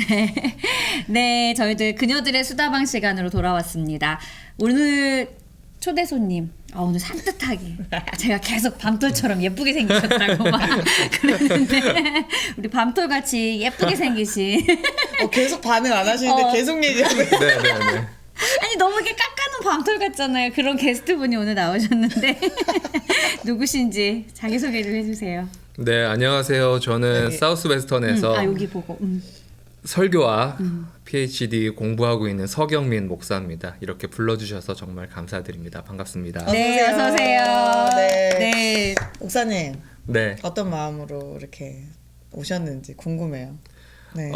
네. 네, 저희들 그녀들의 수다방 시간으로 돌아왔습니다. 오늘 초대 손님, 오늘 산뜻하게 제가 계속 밤톨처럼 예쁘게 생기셨다고 막 그러는데 우리 밤톨같이 예쁘게 생기신 계속 반응 안 하시는데 계속 얘기하고 있어요. 네네네. 아니 너무 이렇게 깎아놓은 밤톨 같잖아요. 그런 게스트분이 오늘 나오셨는데 누구신지 자기소개 좀 해주세요. 네, 안녕하세요. 저는 여기. 사우스웨스턴에서 여기 보고 설교와 PhD 공부하고 있는 서경민 목사입니다. 이렇게 불러주셔서 정말 감사드립니다. 반갑습니다. 네, 어서 오세요. 네. 네. 목사님, 네. 어떤 마음으로 이렇게 오셨는지 궁금해요. 네.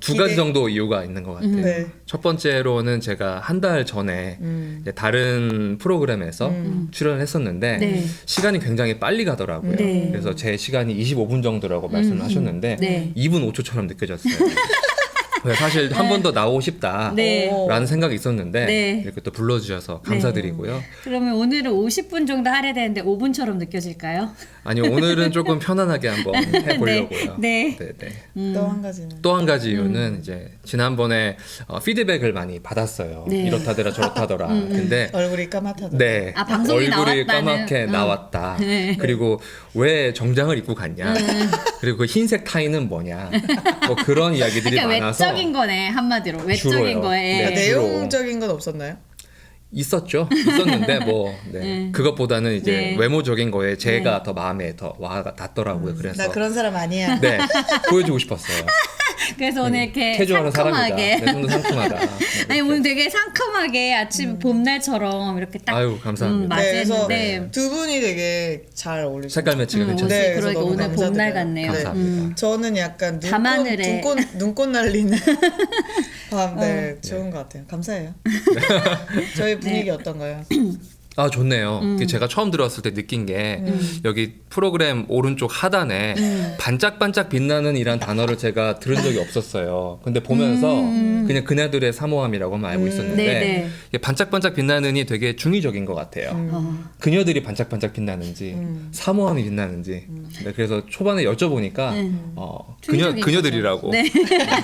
두 가지 정도 이유가 있는 것 같아요. 네. 첫 번째로는 제가 한 달 전에 이제 다른 프로그램에서 출연을 했었는데 네. 시간이 굉장히 빨리 가더라고요. 네. 그래서 제 시간이 25분 정도라고 말씀을 하셨는데 네. 2분 5초처럼 느껴졌어요. 사실 한 번 더 나오고 싶다라는 네. 생각이 있었는데 네. 이렇게 또 불러주셔서 감사드리고요. 그러면 오늘은 50분 정도 할애되는데 5분처럼 느껴질까요? 아니요, 오늘은 조금 편안하게 한번 해보려고요. 네. 네. 또 한 가지는. 또 한 가지 이유는 이제 지난번에 피드백을 많이 받았어요. 네. 이렇다더라 저렇다더라. 근데 얼굴이 까맣다더라. 네, 방송이 얼굴이 나왔다는. 까맣게 나왔다. 그리고 왜 정장을 입고 갔냐. 그리고 그 흰색 타이는 뭐냐. 뭐 그런 이야기들이 그러니까 많아서 외적인 거네, 한마디로. 외적인 주로요. 거에. 네. 내용적인 건 없었나요? 있었는데 뭐 그것보다는 이제 네. 외모적인 거에 제가 더 마음에 더 와닿더라고요. 그래서 나 그런 사람 아니야. 네, 보여주고 싶었어요. 그래서 오늘 이렇게 캐주얼한 사람이다. 상큼하게. 네, 좀더 상큼하다. 아니 오늘 되게 상큼하게 아침 봄날처럼 이렇게 딱 아유, 감사합니다. 네, 그래서 맞이했는데 두 분이 되게 잘 어울리시고. 색깔 매치가 괜찮습니다. 네, 그러니까 그래서 너무 오늘 감사드려요. 봄날 같네요. 감사합니다. 저는 약간 밤하늘에. 눈꽃 날리는 밤, 네, 좋은 것 같아요. 감사해요. 저희 분위기 어떤가요? 아, 좋네요. 제가 처음 들어왔을 때 느낀 게 여기 프로그램 오른쪽 하단에 반짝반짝 빛나는 이란 단어를 제가 들은 적이 없었어요. 근데 보면서 그냥 그녀들의 사모함이라고만 알고 있었는데 네네. 이게 반짝반짝 빛나는이 되게 중의적인 것 같아요. 그녀들이 반짝반짝 빛나는지 사모함이 빛나는지. 네, 그래서 초반에 여쭤보니까 중의적인 그녀들이라고 네.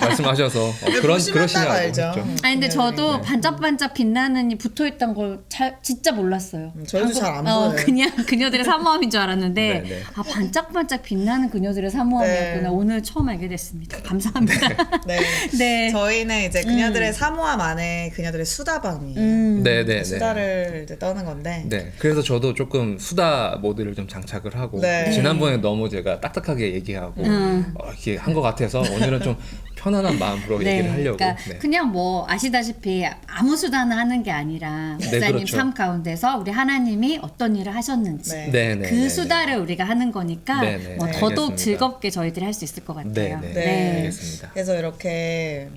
말씀하셔서 보시면 딱 그러시냐고 알죠. 했죠. 아니 근데 저도 반짝반짝 빛나는이 붙어있던 걸 진짜 몰랐어요. 저희도 잘 안 보여요. 그냥 그녀들의 사모함인 줄 알았는데 네, 네. 반짝반짝 빛나는 그녀들의 사모함이었구나. 네. 오늘 처음 알게 됐습니다. 감사합니다. 네. 네. 저희는 이제 그녀들의 사모함 안에 그녀들의 수다방이에요. 네네. 수다를 이제 떠는 건데. 네, 그래서 저도 조금 수다 모드를 좀 장착을 하고 네. 지난번에 너무 제가 딱딱하게 얘기하고 이렇게 한 것 같아서 오늘은 좀 편안한 마음으로 얘기를 하려고. 그러니까 네. 그냥 뭐 아시다시피 아무 수다나 하는 게 아니라 목사님 그렇죠. 삶 가운데서 우리 하나님이 어떤 일을 하셨는지 네. 네네. 그 수다를 우리가 하는 거니까 네네. 뭐 네, 더더욱 알겠습니다. 즐겁게 저희들이 할 수 있을 것 같아요. 네네. 네. 알겠습니다. 그래서 이렇게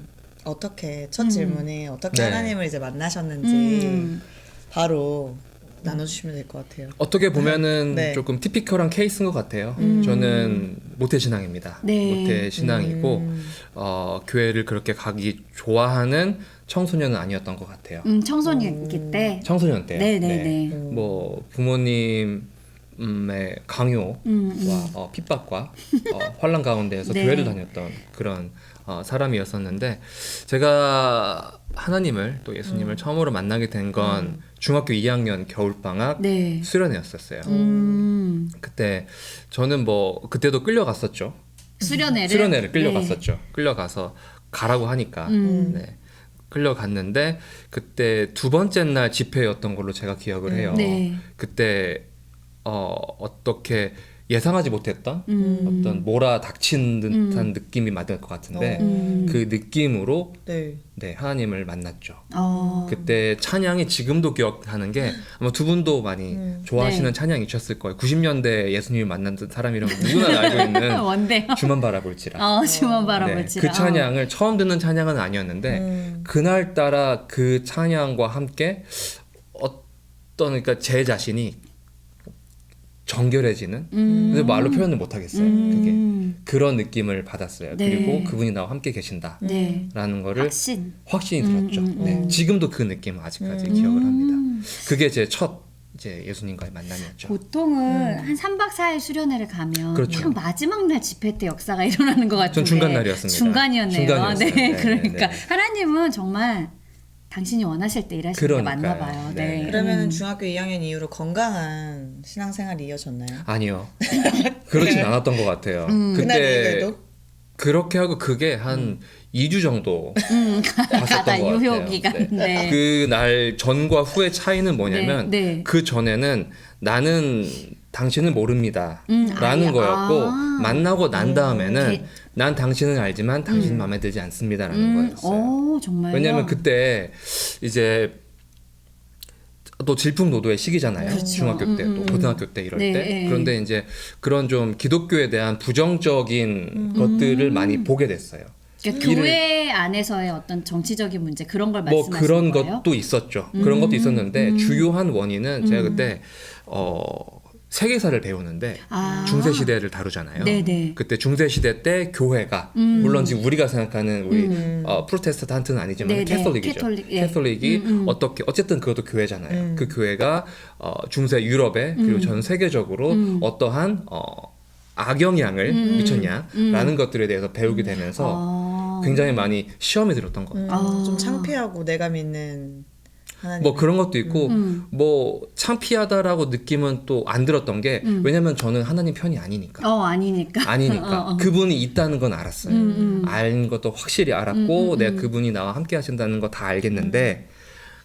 어떻게 첫 질문이 어떻게 네. 하나님을 이제 만나셨는지 바로 나눠주시면 될 것 같아요. 어떻게 보면은 네. 조금 티피컬한 케이스인 것 같아요. 저는 모태신앙입니다. 네. 모태신앙이고 교회를 그렇게 가기 좋아하는 청소년은 아니었던 것 같아요. 청소년기 때. 청소년 때요. 네네네. 뭐 부모님의 강요와 핍박과 환란 가운데에서 네. 교회를 다녔던 그런 사람이었었는데 제가 하나님을 또 예수님을 처음으로 만나게 된 건 중학교 2학년 겨울방학 네. 수련회였었어요. 그때 저는 뭐 그때도 끌려갔었죠. 수련회를 끌려갔었죠. 끌려가서 가라고 하니까 네. 끌려갔는데 그때 두 번째 날 집회였던 걸로 제가 기억을 해요. 네. 그때 어떻게 예상하지 못했던 어떤 몰아닥친 듯한 느낌이 맞을 것 같은데 그 느낌으로 네, 하나님을 만났죠. 그때 찬양이 지금도 기억하는 게 아마 두 분도 많이 좋아하시는 네. 찬양이셨을 거예요. 90년대 예수님을 만난 사람이라면 누구나 알고 있는 원데요. 주만 바라볼지라. 주만 네, 바라볼지라. 그 찬양을 처음 듣는 찬양은 아니었는데 그날따라 그 찬양과 함께 그러니까 제 자신이 정결해지는 근데 말로 표현을 못 하겠어요. 그게 그런 느낌을 받았어요. 네. 그리고 그분이 나와 함께 계신다라는 네. 거를 확신. 확신이 들었죠. 네. 지금도 그 느낌을 아직까지 기억을 합니다. 그게 제 첫 이제 예수님과의 만남이었죠. 보통은 한 3박 4일 수련회를 가면 그렇죠. 딱 마지막 날 집회 때 역사가 일어나는 것 같은데 전 중간 날이었습니다. 중간이었네요. 중간이었어요. 네, 네, 그러니까 네, 네. 하나님은 정말 당신이 원하실 때 일하시는 게 맞나 그러니까요. 봐요. 네, 네. 네. 그러면 중학교 2학년 이후로 건강한 신앙생활이 이어졌나요? 아니요. 그렇진 않았던 것 같아요. 그날 그때 이후에도? 그렇게 하고 그게 한 2주 정도 갔었던 가다 것 같아요. 유효 기간. 네. 그날 전과 후의 차이는 뭐냐면 네, 네. 그 전에는 나는 당신을 모릅니다 라는 아예, 거였고 만나고 난 다음에는 게- 난 당신을 알지만 당신 마음에 들지 않습니다 라는 거였어요. 오, 정말요? 왜냐면 그때 이제 또 질풍노도의 시기잖아요. 그렇죠. 중학교 때, 또 고등학교 때 이럴 네, 때. 네. 그런데 이제 그런 좀 기독교에 대한 부정적인 것들을 많이 보게 됐어요. 그러니까 일을- 교회 안에서의 어떤 정치적인 문제 그런 걸 뭐 말씀하시는 그런 거예요? 것도 있었죠. 그런 것도 있었는데 주요한 원인은 제가 그때 세계사를 배우는데 아. 중세 시대를 다루잖아요. 네네. 그때 중세 시대 때 교회가 물론 지금 우리가 생각하는 우리 프로테스탄트는 아니지만 네네. 캐톨릭이죠. 캐톨릭, 예. 캐톨릭이 어떻게 어쨌든 그것도 교회잖아요. 그 교회가 중세 유럽에 그리고 전 세계적으로 어떠한 악영향을 미쳤냐라는 것들에 대해서 배우게 되면서 굉장히 많이 시험에 들었던 거예요. 좀 창피하고 내가 믿는 하나님. 뭐 그런 것도 있고 뭐 창피하다라고 느낌은 또 안 들었던 게 왜냐면 저는 하나님 편이 아니니까 아니니까. 아니니까 그분이 있다는 건 알았어요. 아는 것도 확실히 알았고 내가 그분이 나와 함께 하신다는 거 다 알겠는데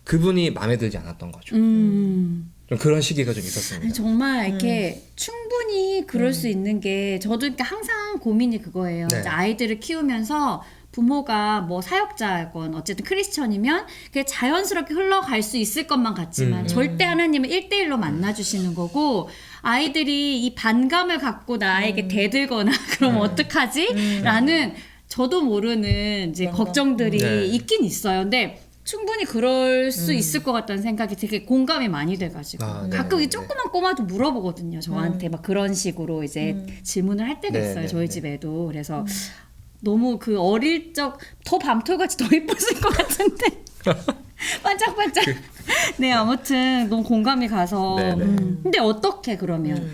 그분이 마음에 들지 않았던 거죠. 좀 그런 시기가 좀 있었습니다. 아니, 정말 이렇게 충분히 그럴 수 있는 게 저도 그러니까 항상 고민이 그거예요. 네. 이제 아이들을 키우면서 부모가 뭐 사역자건 어쨌든 크리스천이면 그게 자연스럽게 흘러갈 수 있을 것만 같지만 절대 하나님은 1대1로 만나주시는 거고 아이들이 이 반감을 갖고 나에게 대들거나 그럼 어떡하지? 라는 저도 모르는 이제 걱정들이 네. 있긴 있어요. 근데 충분히 그럴 수 있을 것 같다는 생각이 되게 공감이 많이 돼가지고 아, 네, 가끔 네, 이 조그만 꼬마도 물어보거든요. 저한테 막 그런 식으로 이제 질문을 할 때가 네, 있어요. 네, 저희 네. 집에도. 그래서 너무 그 어릴 적 더 밤톨같이 더 예뻤을 것 같은데 반짝반짝. 네 아무튼 너무 공감이 가서. 네, 네. 근데 어떻게 그러면?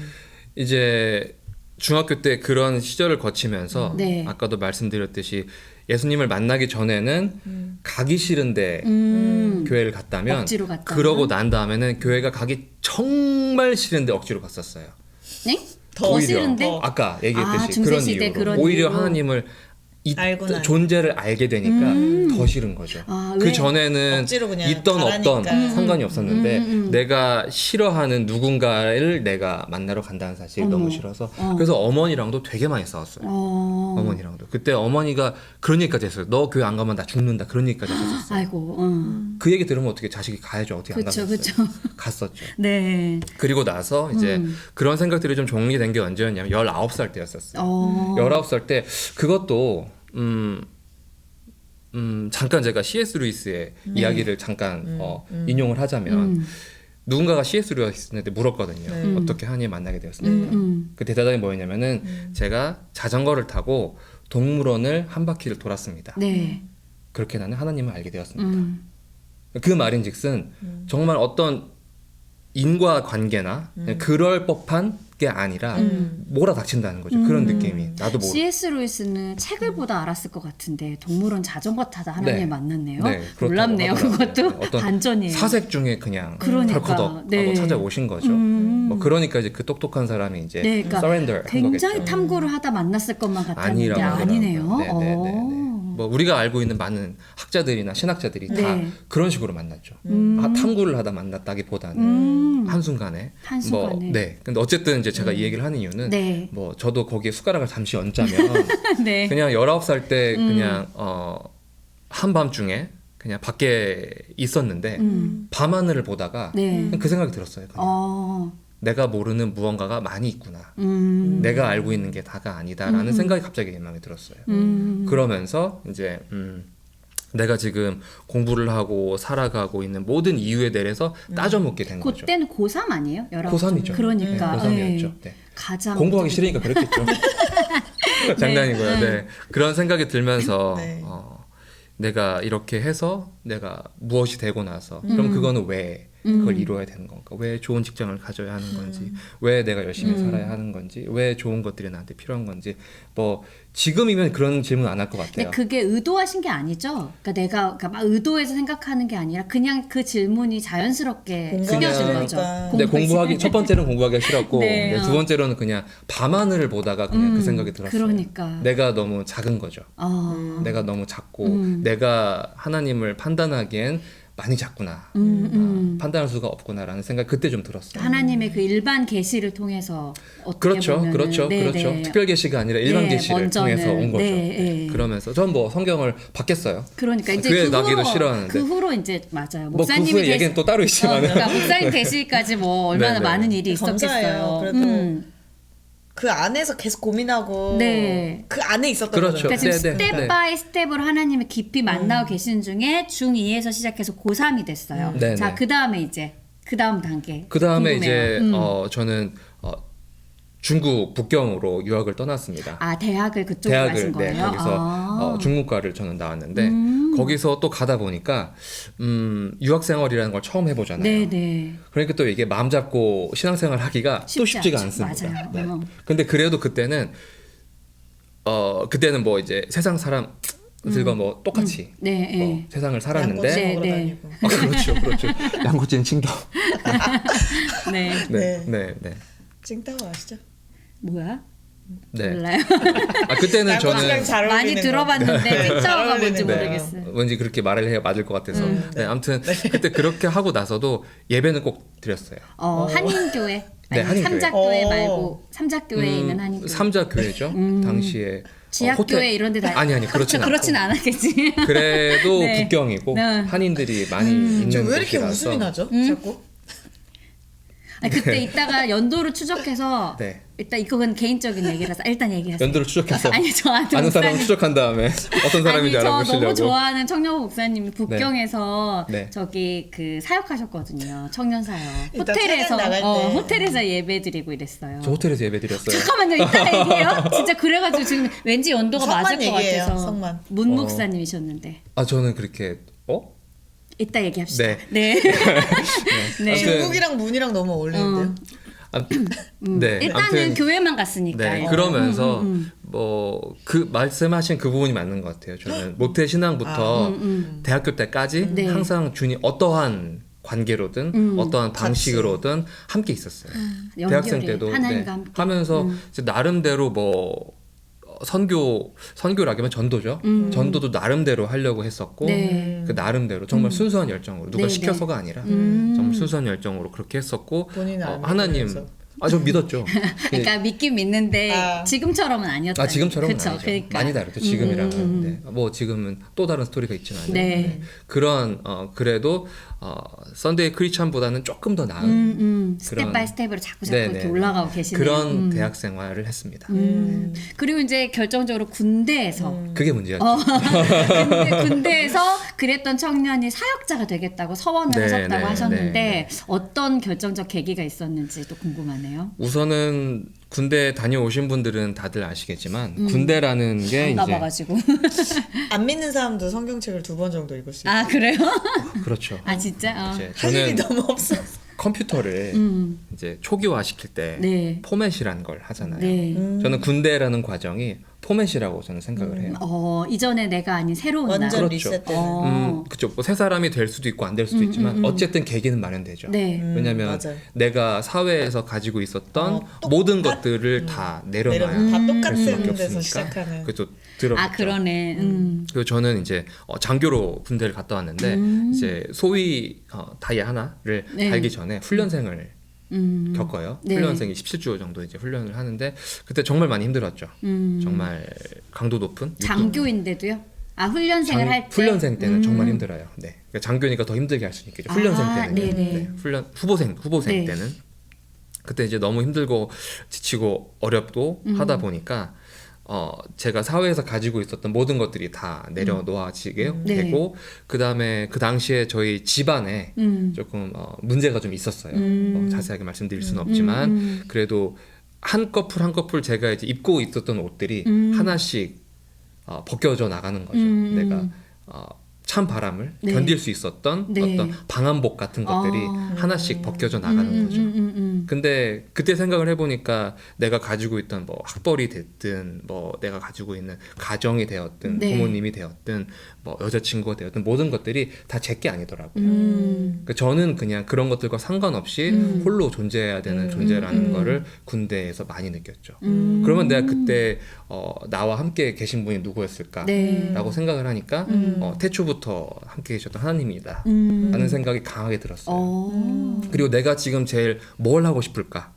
이제 중학교 때 그런 시절을 거치면서 네. 아까도 말씀드렸듯이 예수님을 만나기 전에는 가기 싫은데 교회를 갔다면 억지로 갔다면? 그러고 난 다음에는 교회가 가기 정말 싫은데 억지로 갔었어요. 네? 더 오히려 싫은데? 아까 얘기했듯이 아, 중세 그런 시대 이유로 그런 오히려 이유로. 하나님을 알고 나니. 존재를 알게 되니까 더 싫은 거죠. 아, 그 왜? 전에는 억지로 그냥 있던 없던 가라니까. 상관이 없었는데 내가 싫어하는 누군가를 내가 만나러 간다는 사실이 어머. 너무 싫어서 그래서 어머니랑도 되게 많이 싸웠어요. 어머니랑도 그때 어머니가 그런 얘기까지 했어요. 너 교회 안 가면 나 죽는다 그런 얘기까지 하셨어요. 아이고. 그 얘기 들으면 어떻게 자식이 가야죠. 어떻게 안 그쵸, 갔었어요. 그쵸. 갔었죠. 네. 그리고 나서 이제 그런 생각들이 좀 정리된 게 언제였냐면 19살 때였었어요. 19살 때 그것도 잠깐 제가 C.S. 루이스의 이야기를 잠깐 인용을 하자면 누군가가 C.S. 루이스한테 물었거든요. 어떻게 하나님 만나게 되었습니까? 그 대답이 뭐였냐면은 제가 자전거를 타고 동물원을 한 바퀴를 돌았습니다. 네. 그렇게 나는 하나님을 알게 되었습니다. 그 말인즉슨 정말 어떤 인과관계나 그럴 법한 게 아니라 몰아닥친다는 거죠. 그런 느낌이 나도 모르. C.S. 루이스는 책을 보다 알았을 것 같은데 동물원 자전거 타다 하나님을 네. 만났네요. 네, 그렇다고 놀랍네요. 하더라고요. 그것도 네, 어떤 반전이에요. 사색 중에 그냥 그러니까, 덜커덕 네. 찾아오신 거죠. 뭐 그러니까 이제 그 똑똑한 사람이 이제 네, 그러니까 서렌더 굉장히 한 거겠죠. 탐구를 하다 만났을 것만 같았는데 아니라고 아니네요. 하더라고요. 네네네. 뭐 우리가 알고 있는 많은 학자들이나 신학자들이 다 네. 그런 식으로 만났죠. 탐구를 하다 만났다기보다는 한순간에. 한순간에. 뭐, 네. 근데 어쨌든 이제 제가 이 얘기를 하는 이유는 네. 뭐 저도 거기에 숟가락을 잠시 얹자면 네. 그냥 19살 때 그냥 한밤중에 그냥 밖에 있었는데 밤하늘을 보다가 네. 그냥 그 생각이 들었어요. 그냥. 내가 모르는 무언가가 많이 있구나. 내가 알고 있는 게 다가 아니다라는 생각이 갑자기 내 마음에 들었어요. 그러면서 이제 내가 지금 공부를 하고 살아가고 있는 모든 이유에 대해서 따져먹게 된 거죠. 그때는 고3 아니에요? 19. 고3이죠. 그러니까 네, 고3이었죠. 네. 가장 공부하기 싫으니까 그랬겠죠. 장난이고요. 네. 그런 생각이 들면서 네. 내가 이렇게 해서 내가 무엇이 되고 나서 그럼 그거는 왜 그걸 이루어야 되는 건가? 왜 좋은 직장을 가져야 하는 건지, 왜 내가 열심히 살아야 하는 건지, 왜 좋은 것들이 나한테 필요한 건지, 뭐 지금이면 그런 질문 안 할 것 근데 같아요. 그게 의도하신 게 아니죠. 그러니까 내가 그러니까 막 의도해서 생각하는 게 아니라 그냥 그 질문이 자연스럽게 공부하기 생겨진 싫으니까. 거죠. 근데 공부하기 첫 번째는 공부하기가 싫었고, 네, 두 번째로는 그냥 밤하늘을 보다가 그냥 그 생각이 들었어요. 그러니까. 내가 너무 작은 거죠. 내가 너무 작고 내가 하나님을 판단하기엔 많이 작구나. 판단할 수가 없구나라는 생각 그때 좀 들었어요. 하나님의 그 일반 계시를 통해서 어떻게 그렇죠, 보면은 그렇죠, 네, 그렇죠. 네. 특별 계시가 아니라 일반 네, 계시를 먼저는. 통해서 온 거죠. 네, 네. 네. 그러면서 전 뭐 성경을 받겠어요. 그러니까 이제 교회 그 나기도 후로 싫어하는데. 그 후로 이제 맞아요. 뭐 그 목사님이 후에 얘기는 또 따로 있지만, 그러니까 목사님 되시기까지 뭐 얼마나 네, 네. 많은 일이 감사해요. 있었겠어요. 그래도 그 안에서 계속 고민하고 네. 그 안에 있었던 그렇죠. 거죠. 그러니까 지금 네, 네, 스텝 네. 바이 스텝으로 하나님을 깊이 만나고 계신 중에 중2에서 시작해서 고3이 됐어요. 네, 자, 네. 그 다음에 이제 그 다음 단계. 그 다음에 궁금해요. 이제 저는 중국 북경으로 유학을 떠났습니다. 아, 대학을 그쪽으로 가신 대학을 거예요? 거기서 아. 중국과를 저는 나왔는데 거기서 또 가다 보니까 유학 생활이라는 걸 처음 해보잖아요. 네네. 그러니까 또 이게 마음 잡고 신앙생활 하기가 또 쉽지가 않죠. 않습니다. 맞아요. 네. 근데 그래도 그때는 그때는 뭐 이제 세상 사람들과 뭐 똑같이 네, 뭐 네. 세상을 살았는데 네, 양꼬치 먹으러 네. 다니고. 그렇죠. 양꼬치는 칭따오. 네. 네, 네, 네. 칭따오 아시죠? 뭐야? 네. 몰라요. 그때는 양꼬치랑 저는 잘 많이 어울리는 들어봤는데 잘 칭따오가 뭔지 어울리는 거예요. 모르겠어요. 왠지 그렇게 말을 해야 맞을 것 같아서. 네, 아무튼 그때 그렇게 하고 나서도 예배는 꼭 드렸어요. 한인교회. 네, 아니, 한인교회. 삼자교회 말고 삼자교회에 있는 한인교회. 삼자 교회죠. 당시에 지하교회 이런 데 다. 아니 그렇진 않고. 그렇진 않았겠지. 그래도 네. 북경이고 네. 한인들이 많이 있는 저 왜 이렇게 곳이라서. 웃음이 나죠? 자꾸? 아니, 그때 이따가 연도를 추적해서 네. 일단 이건 개인적인 얘기라서 일단 얘기하세요. 연도를 추적해서 아니, 저한테 아는 사람을 목사님- 추적한 다음에 어떤 사람인지 아니, 저 알아보시려고. 너무 좋아하는 청년부 목사님이 북경에서 네. 저기 그 사역하셨거든요. 청년 사역. 이따 호텔에서 찬양 나갈 때. 호텔에서 예배드리고 이랬어요. 저 호텔에서 예배드렸어요. 잠깐만요, 이따 얘기해요. 진짜 그래가지고 지금 왠지 연도가 성만 맞을 것 얘기해요, 같아서. 성만. 문 목사님이셨는데. 저는 그렇게 이따 얘기합시다. 네. 네. 네. 아무튼- 중국이랑 문이랑 너무 어울리는데요. 네. 일단은 아무튼 교회만 갔으니까. 네, 그러면서 뭐 그 말씀하신 그 부분이 맞는 것 같아요. 저는 모태 신앙부터 대학교 때까지 네. 항상 주님 어떠한 관계로든 어떠한 방식으로든 함께 있었어요. 대학생 연결이 때도 하나님과 함께. 하면서 이제 나름대로 뭐 선교라기면 전도죠. 전도도 나름대로 하려고 했었고 네. 그 나름대로 정말 순수한 열정으로 누가 네, 시켜서가 아니라 정말 순수한 열정으로 그렇게 했었고 본인은 안 하나님 믿으면서. 저 믿었죠. 그러니까 믿긴 믿는데 지금처럼은 아니었다. 지금처럼은 그쵸? 아니죠. 그러니까. 많이 다르죠. 지금이랑은. 네. 뭐 지금은 또 다른 스토리가 있지는 않아요. 네. 그런 그래도 썬데이 크리스찬보다는 조금 더 나은 스텝 그런- 바이 스텝으로 자꾸 네, 이렇게 네. 올라가고 계시네요. 그런 대학 생활을 했습니다. 그리고 이제 결정적으로 군대에서 그게 문제였죠. 군대에서 그랬던 청년이 사역자가 되겠다고 서원을 네, 하셨다고 네, 하셨는데 네, 어떤 결정적 계기가 있었는지 또 궁금하네요. 우선은 군대 다녀오신 분들은 다들 아시겠지만 군대라는 게 안 이제 가봐가지고. 안 믿는 사람도 성경책을 2번 정도 읽을 수 있어요. 아, 그래요? 그렇죠. 아, 진짜? 이제 할 일이 저는 너무 없어. 컴퓨터를 이제 초기화 시킬 때 네. 포맷이라는 걸 하잖아요. 네. 저는 군대라는 과정이 포맷이라고 저는 생각을 해요. 이전에 내가 아닌 새로운 나. 완전 그렇죠. 어. 그쵸. 뭐 새 사람이 될 수도 있고 안 될 수도 있지만 어쨌든 계기는 마련되죠. 네. 왜냐하면 맞아요. 내가 사회에서 가지고 있었던 똑같- 모든 것들을 다 내려놔야 다 될 수밖에 똑같은 데서 없으니까. 시작하는. 그것도 들어봤죠. 아, 그러네. 그리고 저는 이제 장교로 군대를 갔다 왔는데 이제 소위 다이 하나를 네. 달기 전에 훈련생을 겪어요. 네. 훈련생이 17주 정도 이제 훈련을 하는데 그때 정말 많이 힘들었죠. 정말 강도 높은 장교인데도요? 아, 훈련생을 할 때? 훈련생 때는 정말 힘들어요. 네. 그러니까 장교니까 더 힘들게 할 수 있겠죠. 훈련생 아, 때는. 네네. 네. 후보생 네. 때는 그때 이제 너무 힘들고 지치고 어렵고 하다 보니까 제가 사회에서 가지고 있었던 모든 것들이 다 내려놓아지게 네. 되고 그다음에 그 당시에 저희 집안에 조금 문제가 좀 있었어요. 자세하게 말씀드릴 수는 없지만 그래도 한 커플 제가 이제 입고 있었던 옷들이 하나씩 벗겨져 나가는 거죠. 내가 찬 바람을 네. 견딜 수 있었던 네. 어떤 방한복 같은 것들이 하나씩 벗겨져 나가는 거죠. 근데 그때 생각을 해보니까 내가 가지고 있던 뭐 학벌이 됐든 뭐 내가 가지고 있는 가정이 되었든 네. 부모님이 되었든 뭐 여자친구가 되었든 모든 것들이 다 제 게 아니더라고요. 그러니까 저는 그냥 그런 것들과 상관없이 홀로 존재해야 되는 존재라는 거를 군대에서 많이 느꼈죠. 그러면 내가 그때 나와 함께 계신 분이 누구였을까? 네. 라고 생각을 하니까 태초부터 함께 계셨던 하나님이다 라는 생각이 강하게 들었어요. 그리고 내가 지금 제일 뭘 하고 싶을까?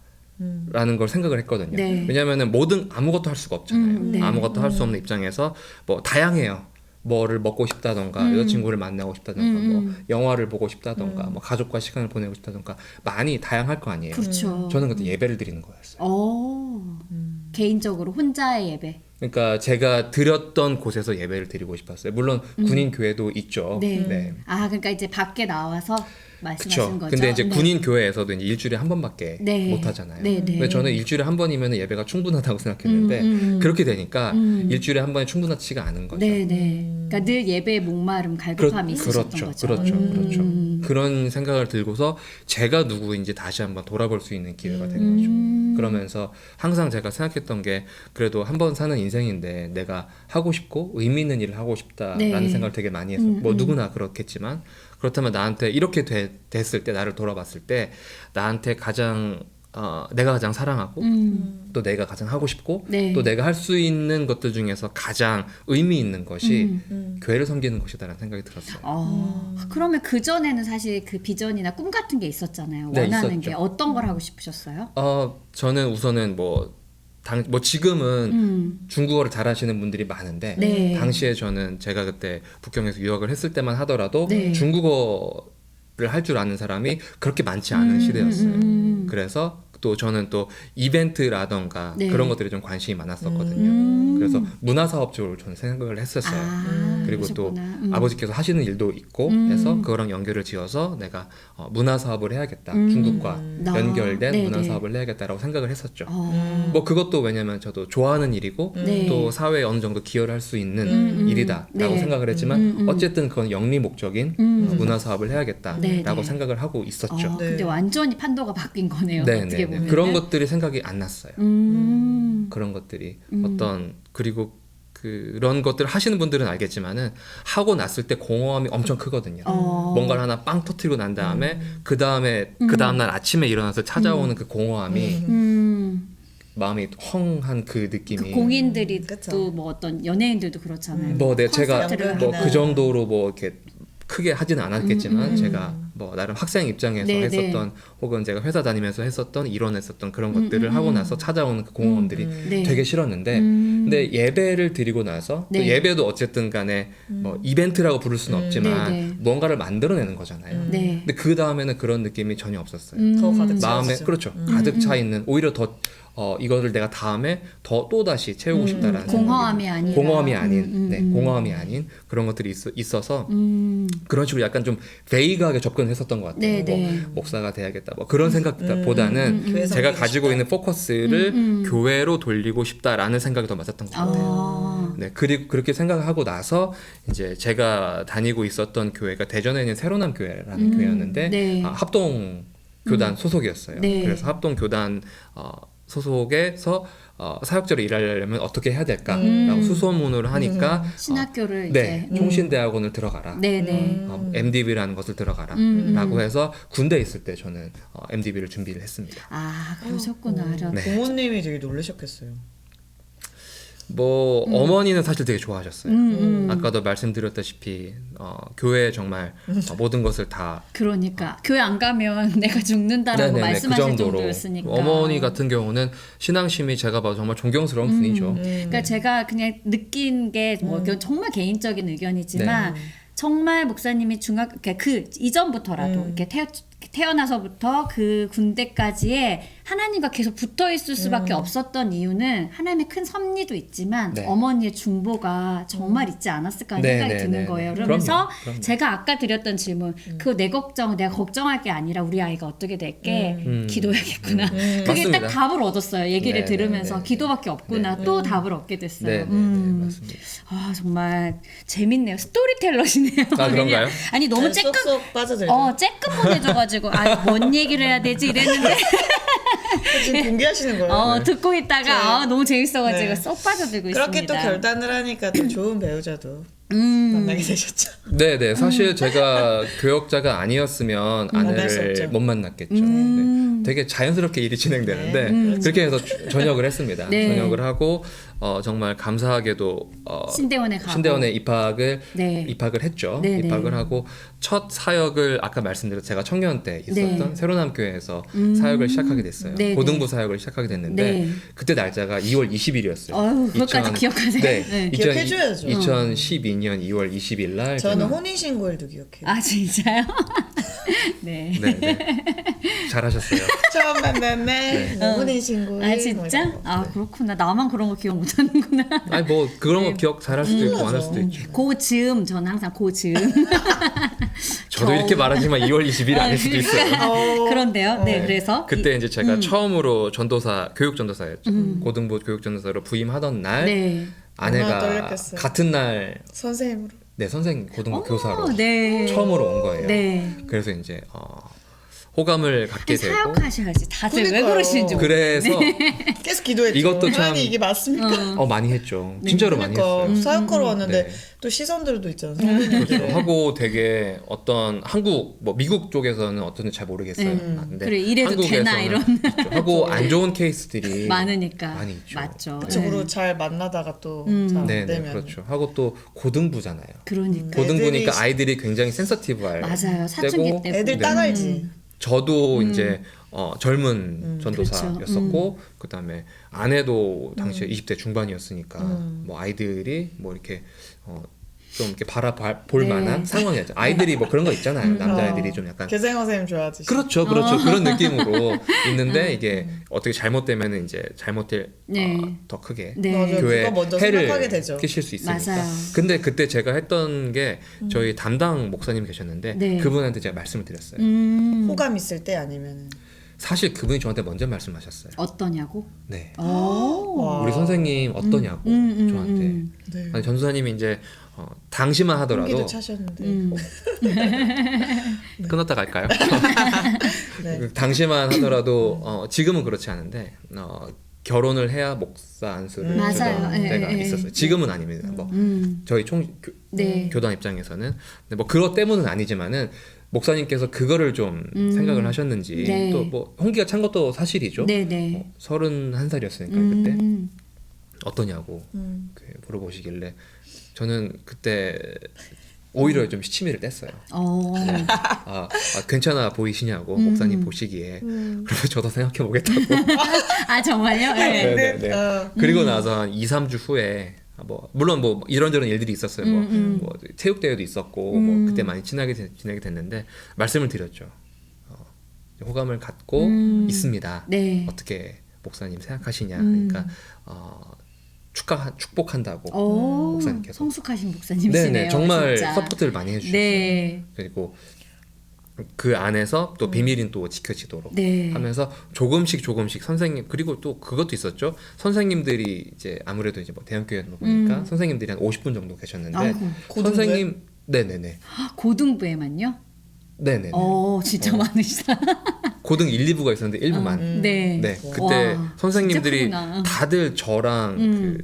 라는 걸 생각을 했거든요. 네. 왜냐면은 아무것도 할 수가 없잖아요. 네. 아무것도 할 수 없는 입장에서 뭐 다양해요. 뭐를 먹고 싶다던가 여자친구를 만나고 싶다던가 뭐 영화를 보고 싶다던가 뭐 가족과 시간을 보내고 싶다던가 많이 다양할 거 아니에요. 그렇죠. 저는 그때 예배를 드리는 거였어요. 개인적으로 혼자의 예배. 그러니까 제가 드렸던 곳에서 예배를 드리고 싶었어요. 물론 군인 교회도 있죠. 네. 아, 그러니까 이제 밖에 나와서 말씀하신 그렇죠. 거죠. 근데 이제 네. 군인 교회에서도 이제 일주일에 한 번밖에 네. 못 하잖아요. 네, 네. 근데 저는 일주일에 한 번이면 예배가 충분하다고 생각했는데 그렇게 되니까 일주일에 한 번이 충분하지가 않은 거죠. 네. 그러니까 늘 예배의 목마름, 갈급함이 있으셨던 거죠. 그렇죠. 그런 생각을 들고서 제가 누구인지 다시 한번 돌아볼 수 있는 기회가 된 거죠. 그러면서 항상 제가 생각했던 게 그래도 한 번 사는 인생인데 내가 하고 싶고 의미 있는 일을 하고 싶다라는 네. 생각을 되게 많이 했어요. 뭐 누구나 그렇겠지만 그렇다면 나한테 이렇게 됐을 때 나를 돌아봤을 때 나한테 가장 내가 가장 사랑하고 또 내가 가장 하고 싶고 네. 또 내가 할 수 있는 것들 중에서 가장 의미 있는 것이 교회를 섬기는 것이다라는 생각이 들었어요. 그러면 그 전에는 사실 그 비전이나 꿈 같은 게 있었잖아요. 네, 원하는 있었죠. 게 어떤 걸 하고 싶으셨어요? 저는 우선은 뭐 지금은 중국어를 잘하시는 분들이 많은데 네. 당시에 저는 제가 그때 북경에서 유학을 했을 때만 하더라도 네. 중국어를 할 줄 아는 사람이 그렇게 많지 않은 시대였어요. 그래서 또 저는 또 이벤트라던가 네. 그런 것들에 좀 관심이 많았었거든요. 그래서 문화사업 쪽으로 저는 생각을 했었어요. 그리고 그러셨구나. 또 아버지께서 하시는 일도 있고 해서 그거랑 연결을 지어서 내가 문화사업을 해야겠다. 중국과 연결된 네네. 문화사업을 해야겠다라고 생각을 했었죠. 뭐 그것도 왜냐면 저도 좋아하는 일이고 네. 또 사회에 어느 정도 기여를 할 수 있는 일이다라고 네. 생각을 했지만 어쨌든 그건 영리 목적인 문화사업을 해야겠다라고 네네. 생각을 하고 있었죠. 네. 근데 완전히 판도가 바뀐 거네요. 어떻게 보면 그런 것들이 생각이 안 났어요. 그런 것들이 그리고 그런 것들을 하시는 분들은 알겠지만은 하고 났을 때 공허함이 엄청 크거든요. 뭔가를 하나 빵 터뜨리고 난 다음에 그 다음날 아침에 일어나서 찾아오는 그 공허함이 마음이 헝한 그 느낌이 그 공인들이 그쵸. 또 뭐 어떤 연예인들도 그렇잖아요. 뭐 제가 콘서트를 뭐 하거나. 그 정도로 뭐 이렇게 크게 하지는 않았겠지만 제가 뭐 나름 학생 입장에서 네, 했었던 혹은 제가 회사 다니면서 했었던 일원했었던 그런 것들을 하고 나서 찾아오는 그 공허함들이 네. 되게 싫었는데 근데 예배를 드리고 나서 또 네. 예배도 어쨌든 간에 뭐 이벤트라고 부를 수는 없지만 네, 네. 뭔가를 만들어내는 거잖아요. 네. 근데 그 다음에는 그런 느낌이 전혀 없었어요. 더 가득 마음에 채워지죠. 그렇죠. 가득 차 있는 오히려 더 이거를 내가 다음에 또 다시 채우고 싶다라는 공허함이 생각이 아니라. 공허함이 아닌 공허함이 아닌 그런 것들이 있어서 그런 식으로 약간 좀 베이그하게 접근했었던 것 같아요. 네, 네. 뭐 목사가 돼야겠다 뭐 그런 생각보다는 교회 제가 섬기고 가지고 싶다. 있는 포커스를 교회로 돌리고 싶다라는 생각이 더 맞았던 것 같아요. 네, 그리고 그렇게 생각하고 나서 이제 제가 다니고 있었던 교회가 대전에 있는 새로남 교회라는 교회였는데 네. 합동 교단 소속이었어요. 네. 그래서 합동 교단 소속에서 사역자로 일하려면 어떻게 해야 될까라고 수소문을 하니까 신학교를 네, 이제 총신대학원을 들어가라. 네네. MDB라는 것을 들어가라. 라고 해서 군대에 있을 때 저는 MDB를 준비를 했습니다. 아 그러셨구나. 네. 부모님이 되게 놀라셨겠어요. 뭐 어머니는 사실 되게 좋아하셨어요. 아까도 말씀드렸다시피 교회에 정말 모든 것을 다 그러니까 교회 안 가면 내가 죽는다라고 말씀하실 정도였으니까. 어머니 같은 경우는 신앙심이 제가 봐도 정말 존경스러운 분이죠. 그러니까 제가 그냥 느낀 게 뭐 정말 개인적인 의견이지만 정말 목사님이 그 이전부터라도 이렇게 태어나서부터 그 군대까지의 하나님과 계속 붙어 있을 수밖에 없었던 이유는 하나님의 큰 섭리도 있지만 네. 어머니의 중보가 정말 있지 않았을까 하는 네, 생각이 네, 드는 네, 거예요. 네. 그러면서 그럼요. 제가 아까 드렸던 질문, 그 내 걱정, 내가 걱정할 게 아니라 우리 아이가 어떻게 될게 기도해야겠구나. 그게 맞습니다. 딱 답을 얻었어요. 얘기를 네, 들으면서 네, 네. 기도밖에 없구나. 또 답을 얻게 됐어요. 네, 네, 네, 맞습니다. 아 정말 재밌네요. 스토리텔러시네요. 아, 그런가요? 아니 너무 네, 쬐끔 쏙쏙 빠져들죠. 쬐끔 보내줘가지고 뭔 얘기를 해야 되지 이랬는데 지금 공개하시는 거예요. 듣고 있다가 너무 재밌어가지고 네. 쏙 빠져들고 그렇게 있습니다. 또 결단을 하니까 또 좋은 배우자도 만나게 되셨죠. 네네 사실 제가 교역자가 아니었으면 만날 수 아내를 없죠. 못 만났겠죠. 네. 되게 자연스럽게 일이 진행되는데 그렇게 해서 전역을 했습니다. 네. 전역을 하고 정말 감사하게도 신대원에 가고 신대원에 입학을 네. 했죠. 네, 입학을 네. 하고 첫 사역을 아까 말씀드렸 제가 청년 때 있었던 네. 새로남교회에서 사역을 시작하게 됐어요. 네, 고등부 사역을 시작하게 됐는데 네. 그때 날짜가 2월 20일이었어요. 어휴, 그것까지 기억하세요? 네, 네. 기억해줘야죠. 2012년 2월 20일 날 저는 제가- 혼인신고일도 기억해요. 아 진짜요? 네. 네, 네. 잘하셨어요. 처음 만났네. 혼인신고일. 아 뭐 진짜? 이런 거. 아 그렇구나. 나만 그런 거 기억 못하는구나. 아니 뭐 그런 거 기억 잘할 수도 있고 안 할 맞아. 수도 있죠. 고즈음 저는 항상 고즈음. 저도 이렇게 말하지만 2월 20일 아닐 수도 있어요. 그런데요. 네 그래서 그때 이제 제가 처음으로 전도사 교육 전도사였죠. 고등부 교육 전도사로 부임하던 날 네. 얼마나 아내가 떨렸겠어요. 같은 날 선생님으로. 네, 선생 고등부 교사로 네. 처음으로 온 거예요. 네. 그래서 이제 호감을 갖게 되고 사역하셔야지. 다들 왜 그러니까요. 그러시는지. 그래서 계속 기도했죠. 이것도 참- 하나님 이게 맞습니까? 많이 했죠. 진짜로 많이 그러니까 했어요. 사역하러 왔는데 네. 또 시선들도 있잖아요. 그렇죠. 하고 되게 어떤 한국 뭐 미국 쪽에서는 어떤지 잘 모르겠어요. 근데 그래, 이래도 되나, 이런. 있죠. 하고 안 좋은 케이스들이 많으니까. 많이 있죠. 맞죠. 그쪽으로 네. 잘 만나다가 또 잘 안 네, 네, 되면 그렇죠. 하고 또 고등부잖아요. 그러니까. 고등부니까 애들이- 아이들이 굉장히 센서티브할 맞아요. 사춘기 때고 때고. 애들 딱 알지. 저도 이제 젊은 전도사였었고 그렇죠. 그다음에 아내도 당시에 20대 중반이었으니까 뭐 아이들이 뭐 이렇게 좀 이렇게 바라볼 네. 만한 상황이었죠. 아이들이 뭐 그런 거 있잖아요. 남자애들이 좀 약간 개생 선생님 좋아하듯이. 그렇죠, 그렇죠. 그런 느낌으로 있는데 이게 어떻게 잘못되면 이제 잘못될 네. 더 크게 네. 맞아요. 교회 그거 먼저 해를 생각하게 되죠. 끼칠 수 있으니까. 맞아요. 근데 그때 제가 했던 게 저희 담당 목사님 계셨는데 네. 그분한테 제가 말씀을 드렸어요. 호감 있을 때 아니면 사실 그분이 저한테 먼저 말씀하셨어요. 어떠냐고? 네. 와. 우리 선생님 어떠냐고 저한테. 네. 아니, 전수사님이 이제 당시만 하더라도 기도 차셨는데 끊었다 갈까요? 네. 그 당시만 하더라도 지금은 그렇지 않은데 결혼을 해야 목사 안수를 맞아요. 주던 예, 때가 예, 예. 있었어요. 지금은 아닙니다. 뭐 저희 네. 교단 입장에서는 근데 뭐 그것 때문은 아니지만은 목사님께서 그거를 좀 생각을 하셨는지 네. 또 뭐 홍기가 찬 것도 사실이죠. 네네. 31살이었으니까 그때 음. 어떠냐고 물어보시길래 저는 그때 오히려 좀 시치미를 뗐어요. 괜찮아 보이시냐고 목사님 보시기에 그래서 저도 생각해 보겠다고. 아 정말요? 네. 네네네. 그리고 나서 한 2, 3주 후에 물론 뭐 이런저런 일들이 있었어요. 뭐 체육대회도 있었고 뭐 그때 많이 지나게 됐는데 말씀을 드렸죠. 호감을 갖고 있습니다. 네. 어떻게 목사님 생각하시냐. 그러니까 축복한다고 목사님께서. 성숙하신 목사님이시네요. 네네 정말 진짜. 서포트를 많이 해주셨어요. 네. 그리고 그 안에서 또 비밀은 또 지켜지도록 네. 하면서 조금씩 선생님 그리고 또 그것도 있었죠. 선생님들이 이제 아무래도 이제 뭐 대형교회다 보니까 선생님들이 한 50분 정도 계셨는데 아이고, 선생님 네네네 고등부에만요? 네네네 진짜 많으시다. 고등 1, 2부가 있었는데 1부만 네. 네 그때 와, 선생님들이 진짜 크구나. 다들 저랑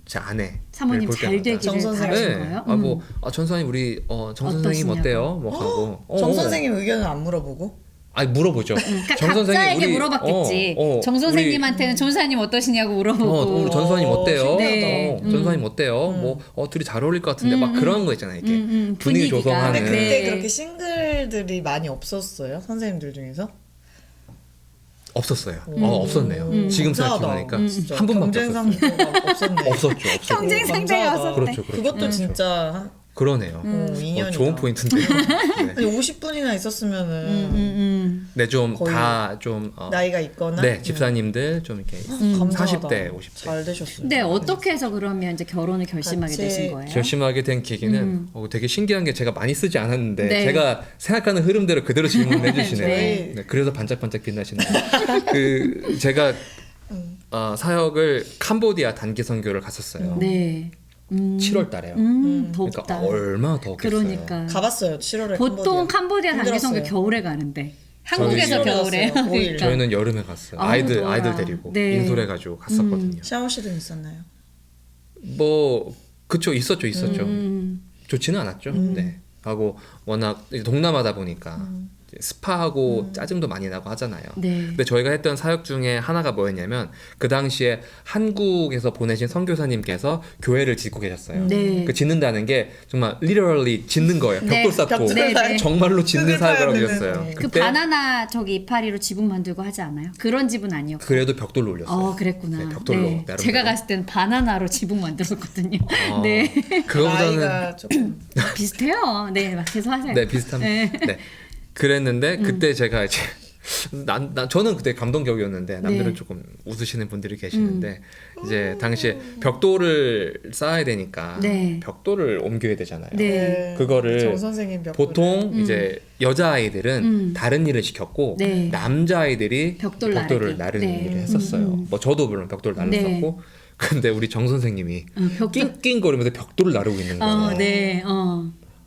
제 아내 사모님 잘 되기를 정선생. 바라신 네. 거예요? 전선생님 우리 정 선생님 어떠시냐고. 어때요? 뭐 하고 정 선생님 의견을 안 물어보고 아니 물어보죠. 그러니까 정 선생님 각자에게 우리 물어봤겠지. 정 우리 선생님한테는 전사님 어떠시냐고 물어보고. 우리 전사님 어때요? 네. 전사님 어때요? 뭐 둘이 잘 어울릴 것 같은데 막 그런 거 있잖아요. 이게 분위기 분위기가. 조성하는. 근데 네. 그때 그렇게 싱글들이 많이 없었어요? 선생님들 중에서? 없었어요. 없었네요. 지금 생각해보니까 한 분밖에 경쟁 없었어요. 상대가 없었네. 없었죠. 경쟁 상대가 감사하다. 없었네. 그렇죠. 그것도 진짜 그러네요. 2년이다. 좋은 포인트인데요. 네. 아니, 50분이나 있었으면은 네, 좀 거의 다 좀 나이가 있거나 네, 집사님들 좀 이렇게 감사하다. 40대, 50대 잘 되셨어요. 근데 어떻게 해서 그러면 이제 결혼을 결심하게 같이 되신 거예요? 결심하게 된 계기는 되게 신기한 게 제가 많이 쓰지 않았는데 네. 제가 생각하는 흐름대로 그대로 질문해 주시네요. 네. 네, 그래서 반짝반짝 빛나시네요. 그 제가 사역을 캄보디아 단기 선교를 갔었어요. 네. 7월 달에요. 덥다. 그러니까 얼마나 더웠겠어요. 그러니까. 가봤어요. 7월에 보통 캄보디아 단기선교 힘들었어요. 겨울에 가는데 한국에서 저희 겨울에. 7월에 갔어요. 그러니까. 저희는 여름에 갔어요. 아우, 아이들 더워라. 데리고 네. 인솔해 가지고 갔었거든요. 샤워실은 있었나요? 뭐 그쵸 있었죠. 음. 좋지는 않았죠. 네. 하고 워낙 이제 동남아다 보니까 이제 스파하고 짜증도 많이 나고 하잖아요. 네. 근데 저희가 했던 사역 중에 하나가 뭐였냐면 그 당시에 한국에서 보내신 선교사님께서 교회를 짓고 계셨어요. 네. 그 짓는다는 게 정말 literally 짓는 거예요. 네. 벽돌 쌓고 네, 네. 정말로 짓는 흙을 사역을 하고 파야 계셨어요. 되는. 그 바나나 저기 이파리로 지붕 만들고 하지 않아요? 그런 집은 아니었고. 그래도 벽돌로 올렸어요. 그랬구나. 네, 벽돌로 나름대로. 제가 갔을 때는 바나나로 지붕 만들었거든요. 아, 네. 그거보다는 나이가 조금 비슷해요. 네, 막 계속 하세요. 네 비슷합니다. 네. 네. 그랬는데 그때 제가 이제 저는 그때 감동적이었는데 남들은 네. 조금 웃으시는 분들이 계시는데 이제 당시에 벽돌을 쌓아야 되니까 네. 벽돌을 옮겨야 되잖아요. 네. 그거를 정 선생님 벽 보통 이제 여자 아이들은 다른 일을 시켰고 네. 남자 아이들이 벽돌 벽돌을 나르기. 나르는 네. 일을 했었어요. 뭐 저도 물론 벽돌 날랐었고 근데 우리 정 선생님이 벽돌. 낑낑거리면서 벽돌을 나르고 있는 거예요. 네.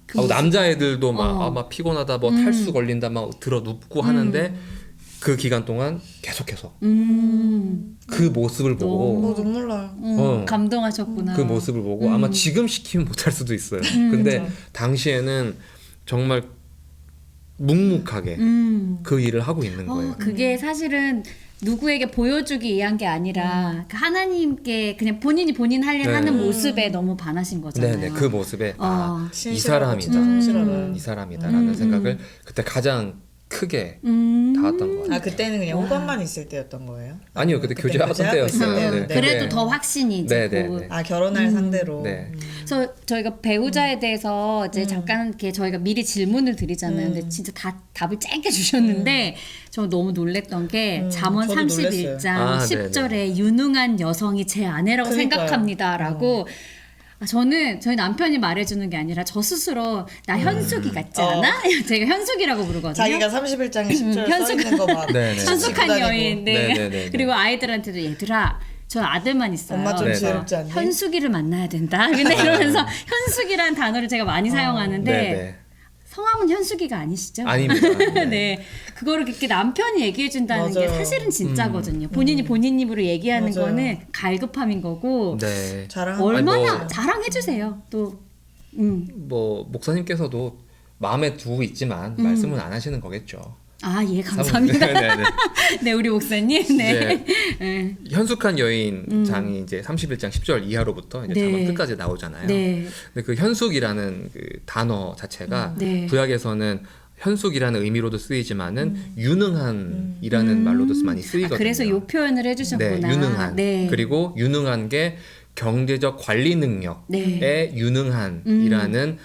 그 하고 남자애들도 막, 어. 막 피곤하다 뭐 탈수 걸린다 막 들어 눕고 하는데 그 기간 동안 계속해서 그 모습을 보고 눈물 나요. 감동하셨구나. 그 모습을 보고 아마 지금 시키면 못할 수도 있어요. 근데 당시에는 정말 묵묵하게 그 일을 하고 있는 거예요. 그게 사실은 누구에게 보여주기 위한 게 아니라 그 하나님께 그냥 본인이 본인 할 일 네. 하는 모습에 너무 반하신 거잖아요. 네네 그 모습에 이 신실하고 사람이다, 성실하다. 이 사람이다라는 생각을 그때 가장 크게 닿았던 것 같아요. 아 그때는 그냥 호감만 있을 때였던 거예요? 아니요, 그때 그때 교제하던 교제하고 때였어요. 있을 네. 때였는데. 그래도 네. 더 확신이 이제 네, 고 네, 네. 아 결혼할 상대로. 네. 그래서 저희가 배우자에 대해서 이제 잠깐 이렇게 저희가 미리 질문을 드리잖아요. 근데 진짜 다 답을 짧게 주셨는데 저 너무 놀랬던 게 잠언 저도 31장 아, 10절에 유능한 여성이 제 아내라고 그러니까요. 생각합니다라고 저는 저희 남편이 말해주는 게 아니라 저 스스로 나 현숙이 같지 않아? 제가 현숙이라고 부르거든요. 자기가 31장에 10절 현숙- 써있는 거 막. 네, 네. 현숙한 여인. 네. 네, 네, 네, 네. 그리고 아이들한테도 얘들아 전 아들만 있어요. 엄마 좀 그래서 지럽지 않니? 현숙이를 만나야 된다. 근데 이러면서 현숙이라는 단어를 제가 많이 사용하는데 네, 네. 성함은 현숙이가 아니시죠? 아닙니다. 네. 네. 그거를 그렇게 남편이 얘기해 준다는 게 맞아요. 사실은 진짜거든요. 본인이 본인 입으로 얘기하는 맞아요. 거는 갈급함인 거고 네. 자랑하는 얼마나 아니, 뭐- 자랑해 주세요. 또 뭐 목사님께서도 마음에 두고 있지만 말씀은 안 하시는 거겠죠. 아, 예, 감사합니다. 네, 네, 네. 네, 우리 목사님. 네. 이제 네. 현숙한 여인 장이 이제 31장 10절 이하로부터 이제 네. 잠언 끝까지 나오잖아요. 네. 근데 그 현숙이라는 그 단어 자체가 네. 구약에서는 현숙이라는 의미로도 쓰이지만은 유능한이라는 말로도 많이 쓰이거든요. 그래서 요 표현을 해주셨구나. 네, 유능한. 네. 그리고 유능한 게 경제적 관리 능력에 네. 유능한이라는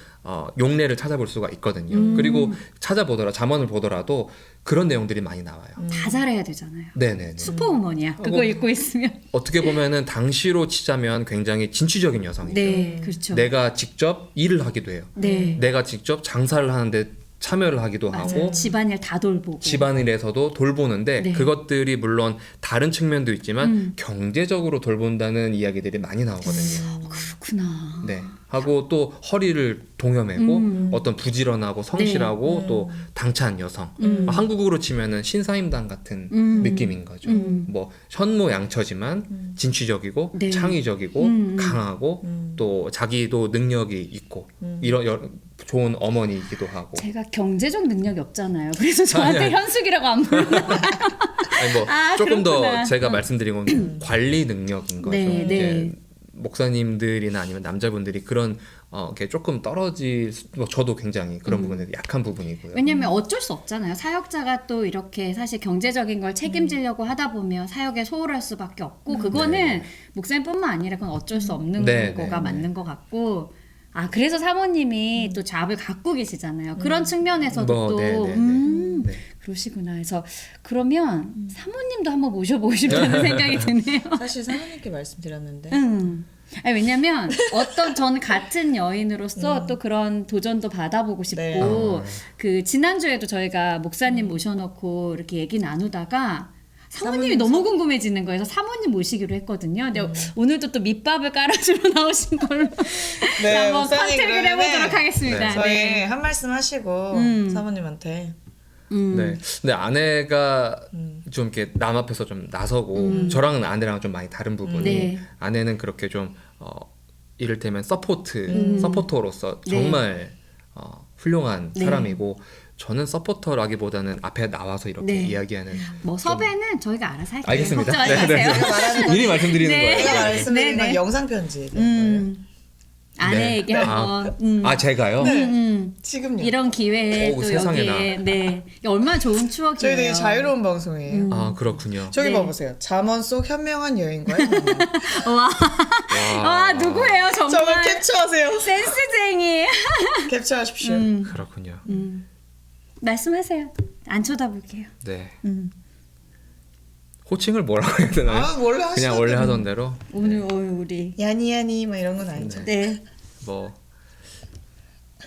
용례를 찾아볼 수가 있거든요. 그리고 찾아보더라 잠언을 보더라도 그런 내용들이 많이 나와요. 다 잘해야 되잖아요. 네네. 슈퍼우먼이야. 그거 뭐- 읽고 있으면. 어떻게 보면은 당시로 치자면 굉장히 진취적인 여성이죠. 네, 그렇죠. 내가 직접 일을 하기도 해요. 네. 내가 직접 장사를 하는데 참여를 하기도 맞아요. 하고 집안일 다 돌보고. 집안일에서도 돌보는데 네. 그것들이 물론 다른 측면도 있지만 경제적으로 돌본다는 이야기들이 많이 나오거든요. 그렇구나. 네. 하고 또 허리를 동여매고 어떤 부지런하고 성실하고 또 당찬 여성. 한국으로 치면은 신사임당 같은 느낌인 거죠. 뭐 현모양처지만 진취적이고 네. 창의적이고 강하고 또 자기도 능력이 있고 이런 좋은 어머니이기도 하고. 제가 경제적 능력이 없잖아요. 그래서 저한테 아니. 현숙이라고 안 불러요. 아니 뭐 아, 조금 그렇구나. 더 제가 말씀드린 건 관리 능력인 거죠. 네, 이제 네. 목사님들이나 아니면 남자분들이 그런 이렇게 조금 떨어질 뭐 저도 굉장히 그런 부분에 약한 부분이고요. 왜냐면 어쩔 수 없잖아요. 사역자가 또 이렇게 사실 경제적인 걸 책임지려고 하다 보면 사역에 소홀할 수밖에 없고 그거는 목사님뿐만 아니라 그건 어쩔 수 없는 네, 거가 네, 맞는 것 같고 그래서 사모님이 또 잡을 갖고 계시잖아요. 그런 측면에서도 뭐, 또 네. 그러시구나. 그래서 그러면 사모님도 한번 모셔보고 싶다는 생각이 드네요. 사실 사모님께 말씀드렸는데 아니, 왜냐면 저는 같은 여인으로서 또 그런 도전도 받아보고 싶고 네. 그 지난주에도 저희가 목사님 모셔놓고 이렇게 얘기 나누다가 사모님이 사모님 너무 궁금해지는 거예요. 그래서 사모님 모시기로 했거든요. 근데 오늘도 또 밑밥을 깔아주러 나오신 걸로 한번 목사님 컨택을 그러면은 해보도록 하겠습니다. 저희 네. 한 말씀 하시고 사모님한테 네. 근데 아내가 좀 이렇게 남 앞에서 좀 나서고 저랑은 아내랑 좀 많이 다른 부분이 네. 아내는 그렇게 좀 이를테면 서포터로서 네. 정말 훌륭한 네. 사람이고 저는 서포터라기보다는 앞에 나와서 이렇게 네. 이야기하는 뭐 섭외는 저희가 알아서 할게요. 알겠습니다. 걱정하지 네, 마세요. 말하는 건 미리 말씀드리는 네. 거예요. 제가 말씀드린 네, 건 네. 영상 편지 거예요. 아내에게 한번 제가요? 지금요. 이런 기회에 오, 또 세상에나. 여기에 이게 얼마나 좋은 추억이에요. 저희 되게 자유로운 방송이에요. 아 그렇군요. 저기 네. 봐보세요. 잠언 속 현명한 여인과의 만남. 와 누구예요 저거 정말 캡처하세요. 센스쟁이. 캡처하십시오. 그렇군요. 말씀하세요. 안 쳐다볼게요. 네. 호칭을 뭐라고 해야 되나요? 원래 하시던 그냥 원래 대로. 하던 대로 오늘 우리 야니 뭐 이런 건 아니죠. 네. 뭐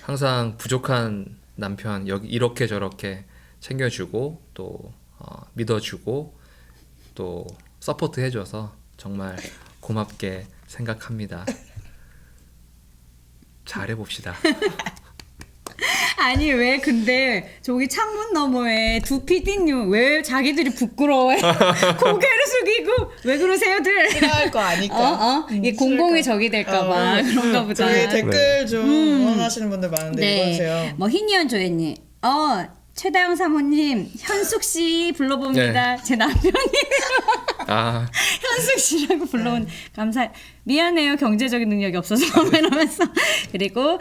항상 부족한 남편 여기 이렇게 저렇게 챙겨주고 또 믿어주고 또 서포트 해줘서 정말 고맙게 생각합니다. 잘해봅시다. 아니 왜 근데 저기 창문 너머에 두 PD님 왜 자기들이 부끄러워해? 고개를 숙이고 왜 그러세요들? 싫어할 거 아니까. 이게 공공의 적이 될까봐 그런가 보다. 저희 댓글 좀 원하시는 분들 많은데 읽어주세요. 뭐 희니언 조회님, 최다영 사모님 현숙 씨 불러봅니다. 제 남편이 아 현숙 씨라고 불러온 감사. 미안해요 경제적인 능력이 없어서 이러면서 그리고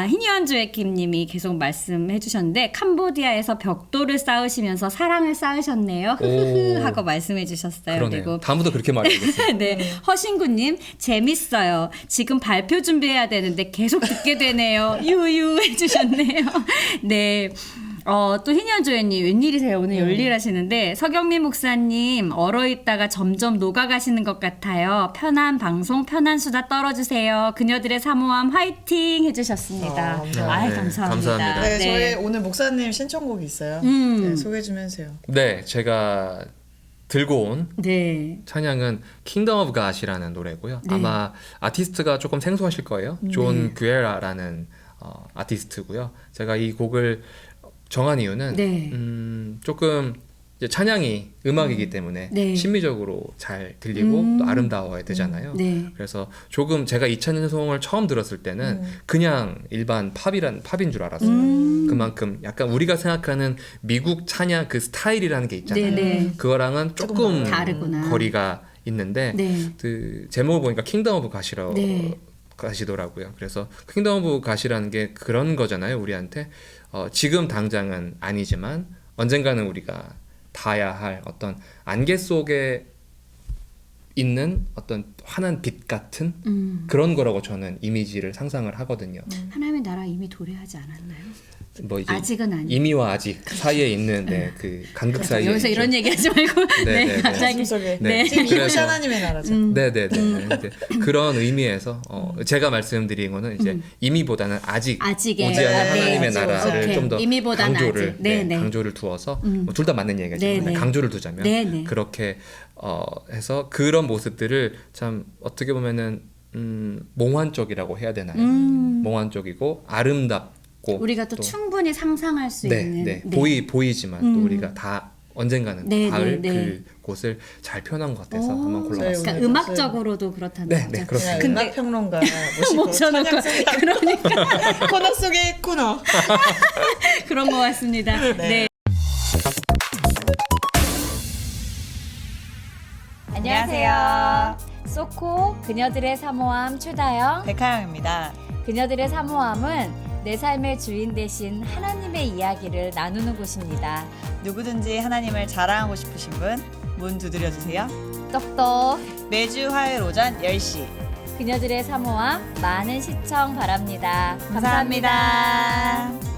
희니언 조회킴님이 계속 말씀해주셨는데 캄보디아에서 벽돌을 쌓으시면서 사랑을 쌓으셨네요. 흐흐흐 오. 하고 말씀해주셨어요. 그러네요. 그리고 다음부터 그렇게 말해야겠어요. 네, 허신구님 재밌어요. 지금 발표 준비해야 되는데 계속 듣게 되네요. 유유 해주셨네요. 네. 또 희년조연님 웬일이세요? 오늘 열일하시는데 서경민 목사님 얼어있다가 점점 녹아가시는 것 같아요. 편한 방송 편한 수다 떨어주세요. 그녀들의 사모함 화이팅 해주셨습니다. 감사합니다. 아이, 네, 감사합니다. 감사합니다. 네, 저희 오늘 목사님 신청곡이 있어요. 네, 소개 좀 해주세요. 네, 제가 들고 온 네. 찬양은 킹덤 오브 갓이라는 노래고요. 네. 아마 아티스트가 조금 생소하실 거예요. 존 구에라라는 아티스트고요. 제가 이 곡을 정한 이유는 네. 조금 이제 찬양이 음악이기 때문에 네. 심미적으로 잘 들리고 또 아름다워야 되잖아요. 네. 그래서 조금 제가 이 찬송을 처음 들었을 때는 그냥 일반 팝인 줄 알았어요. 그만큼 약간 우리가 생각하는 미국 찬양 그 스타일이라는 게 있잖아요. 네. 그거랑은 조금 다르구나. 거리가 있는데 네. 그 제목을 보니까 킹덤 오브 갓이라고 네. 가시더라고요. 그래서 킹덤 오브 갓이라는 게 그런 거잖아요. 우리한테 지금 당장은 아니지만 언젠가는 우리가 닿아야 할 어떤 안개 속에 있는 어떤 환한 빛 같은 그런 거라고 저는 이미지를 상상을 하거든요. 하나님의 나라 이미 도래하지 않았나요? 뭐 이제 아직은 아니고. 이미와 아직 사이에 있는 그 간극 사이에 여기서 있죠. 이런 얘기하지 말고 네, 네, 갑자기 가슴속에. 네. 지금 이곳이 그래서- 하나님의 나라죠. 네네네. 이제 그런 의미에서 제가 말씀드린 거는 이제 이미보다는 아직의, 오지 않은 네, 하나님의 네, 나라를 오케이. 좀 더 이미보다는 강조를 아직. 네, 네. 강조를 두어서 둘 다 맞는 얘기지만 네, 네. 강조를 두자면 네, 네. 그렇게 해서 그런 모습들을 참 어떻게 보면은 몽환적이라고 해야 되나요? 몽환적이고 아름답고 우리가 또 충분히 상상할 수 네, 있는 네. 보이지만 또 우리가 다 언젠가는 네, 닿을 네, 네. 그 곳을 잘 표현한 것 같아서 한번 골라봤습니다. 그러니까 오늘 음악적으로도 그렇다는 네, 거죠. 네, 그렇습니다. 그냥 음악 평론가 모시고 모셔놓고 찬양 속에 그러니까 코너 속의 코너. 그런 것 같습니다. 네. 안녕하세요. 소코 그녀들의 사모함 최다영. 백하영입니다. 그녀들의 사모함은 내 삶의 주인 대신 하나님의 이야기를 나누는 곳입니다. 누구든지 하나님을 자랑하고 싶으신 분 문 두드려 주세요. 떡떡. 매주 화요일 오전 10시 그녀들의 사모함 많은 시청 바랍니다. 감사합니다.